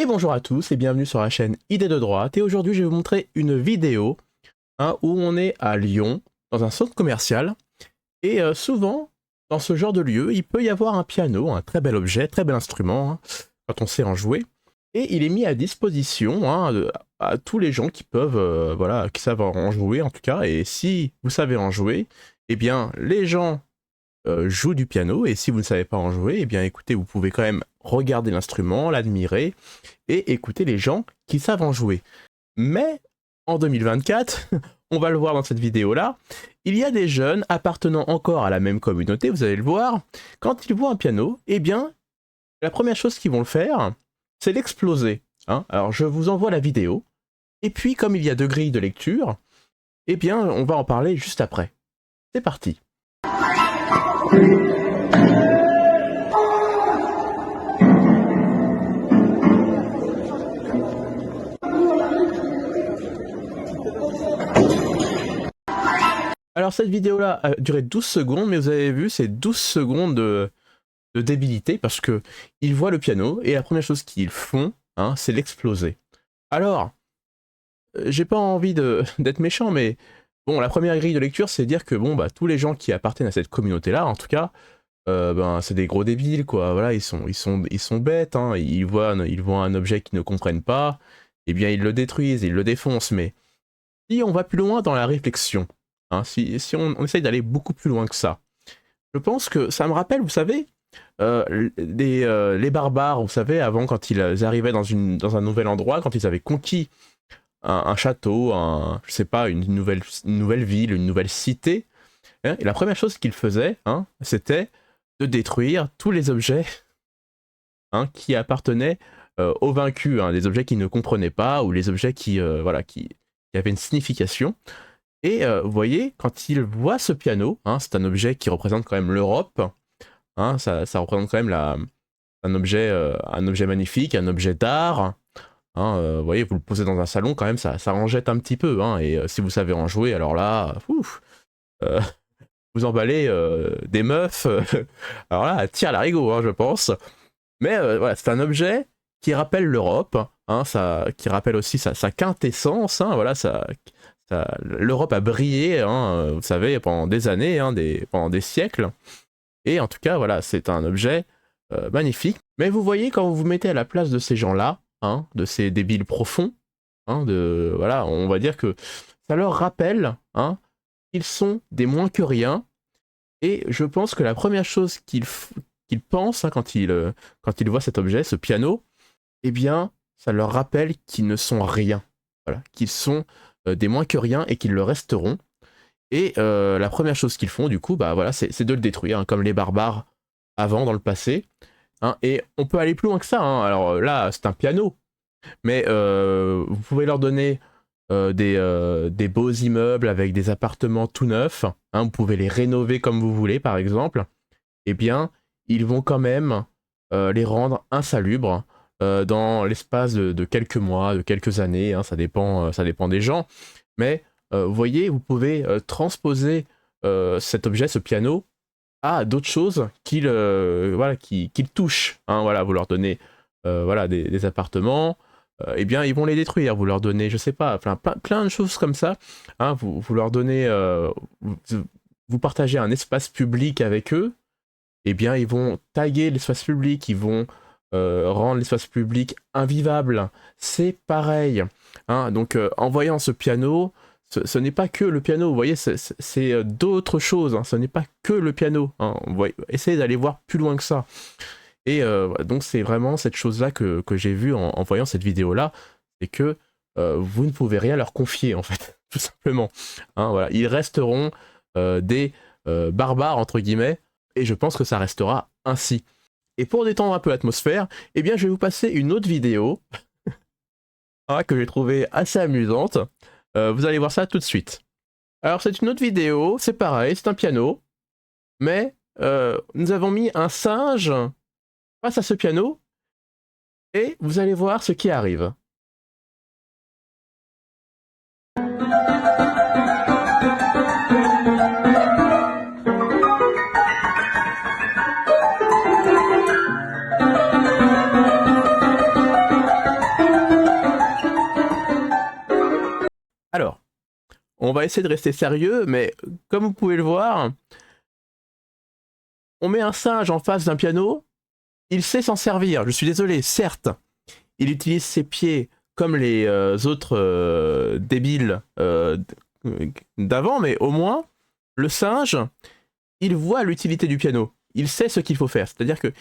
Et bonjour à tous et bienvenue sur la chaîne Idées de droite. Et aujourd'hui je vais vous montrer une vidéo où on est à Lyon, dans un centre commercial. Et souvent, dans ce genre de lieu, il peut y avoir un piano, un très bel objet, très bel instrument, quand on sait en jouer. Et il est mis à disposition à tous les gens qui peuvent, voilà, qui savent en jouer en tout cas. Et si vous savez en jouer, eh bien les gens jouent du piano. Et si vous ne savez pas en jouer, eh bien écoutez, vous pouvez quand même regarder l'instrument, l'admirer et écouter les gens qui savent en jouer. Mais en 2024, on va le voir dans cette vidéo-là, il y a des jeunes appartenant encore à la même communauté, vous allez le voir, quand ils voient un piano, eh bien, la première chose qu'ils vont le faire, c'est l'exploser. Alors je vous envoie la vidéo, et puis comme il y a deux grilles de lecture, eh bien, on va en parler juste après. C'est parti. Alors cette vidéo-là a duré 12 secondes, mais vous avez vu, c'est 12 secondes de débilité, parce que ils voient le piano, et la première chose qu'ils font, c'est l'exploser. Alors, j'ai pas envie d'être méchant, mais bon, la première grille de lecture, c'est dire que bon, bah, tous les gens qui appartiennent à cette communauté-là, en tout cas, ben, c'est des gros débiles, quoi. Voilà, ils sont bêtes, ils voient un objet qu'ils ne comprennent pas, et bien ils le détruisent, ils le défoncent, mais si on va plus loin dans la réflexion, si on essaye d'aller beaucoup plus loin que ça, je pense que ça me rappelle, vous savez, les barbares, vous savez, avant, quand ils arrivaient dans un nouvel endroit, quand ils avaient conquis un château, je sais pas, une nouvelle ville, une nouvelle cité, et la première chose qu'ils faisaient, c'était de détruire tous les objets qui appartenaient aux vaincus, des objets qu'ils ne comprenaient pas, ou les objets voilà, qui avaient une signification. Et vous voyez, quand ils voient ce piano, c'est un objet qui représente quand même l'Europe, ça représente quand même un objet magnifique, un objet d'art. Vous voyez, vous le posez dans un salon, quand même, ça en jette un petit peu. Et si vous savez en jouer, alors là, euh, vous emballez des meufs. Alors là, elle tire l'arigot, je pense. Mais voilà, c'est un objet qui rappelle l'Europe, qui rappelle aussi sa quintessence. Voilà, l'Europe a brillé, vous savez, pendant des années, pendant des siècles. Et en tout cas, voilà, c'est un objet magnifique. Mais vous voyez, quand vous vous mettez à la place de ces gens-là, de ces débiles profonds, voilà, on va dire que ça leur rappelle qu'ils sont des moins que rien. Et je pense que la première chose qu'ils pensent quand ils voient cet objet, ce piano, eh bien, ça leur rappelle qu'ils ne sont rien. Voilà, qu'ils sont des moins que rien et qu'ils le resteront. Et la première chose qu'ils font, du coup, bah voilà, c'est de le détruire, comme les barbares avant, dans le passé. Et on peut aller plus loin que ça. Alors là, c'est un piano, mais vous pouvez leur donner des beaux immeubles avec des appartements tout neufs. Vous pouvez les rénover comme vous voulez, par exemple. Eh bien, ils vont quand même les rendre insalubres dans l'espace de quelques mois, de quelques années. Ça dépend des gens. Mais vous voyez, vous pouvez transposer cet objet, ce piano, à d'autres choses voilà, qu'ils touchent. Voilà, vous leur donnez voilà, des appartements, eh bien, ils vont les détruire. Vous leur donnez, je sais pas, plein de choses comme ça. Vous leur donnez, vous partagez un espace public avec eux, eh bien, ils vont taguer l'espace public, ils vont rendre l'espace public invivable. C'est pareil. Donc, en voyant ce piano, ce n'est pas que le piano, vous voyez, c'est d'autres choses, ce n'est pas que le piano. Essayez d'aller voir plus loin que ça. Et donc c'est vraiment cette chose-là que j'ai vue en voyant cette vidéo-là, c'est que vous ne pouvez rien leur confier, en fait, tout simplement. Voilà. Ils resteront des barbares, entre guillemets, et je pense que ça restera ainsi. Et pour détendre un peu l'atmosphère, eh bien je vais vous passer une autre vidéo que j'ai trouvée assez amusante. Vous allez voir ça tout de suite. Alors c'est une autre vidéo, c'est pareil, c'est un piano, mais nous avons mis un singe face à ce piano, et vous allez voir ce qui arrive. on va essayer de rester sérieux, mais comme vous pouvez le voir, on met un singe en face d'un piano, il sait s'en servir, je suis désolé, certes, il utilise ses pieds comme les autres débiles d'avant, mais au moins, le singe, il voit l'utilité du piano, il sait ce qu'il faut faire, c'est-à-dire que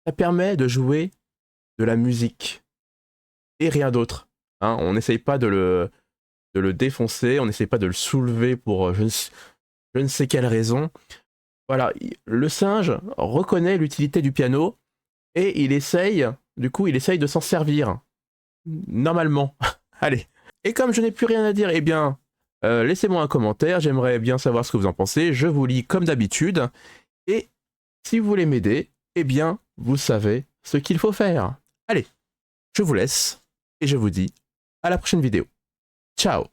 ça permet de jouer de la musique et rien d'autre. Hein, on n'essaye pas de le défoncer, on n'essaye pas de le soulever pour je ne sais quelle raison. Voilà, le singe reconnaît l'utilité du piano et il essaye de s'en servir. Normalement. Allez. Et comme je n'ai plus rien à dire, eh bien, laissez-moi un commentaire, j'aimerais bien savoir ce que vous en pensez, je vous lis comme d'habitude, et si vous voulez m'aider, eh bien, vous savez ce qu'il faut faire. Allez, je vous laisse, et je vous dis à la prochaine vidéo. Ciao!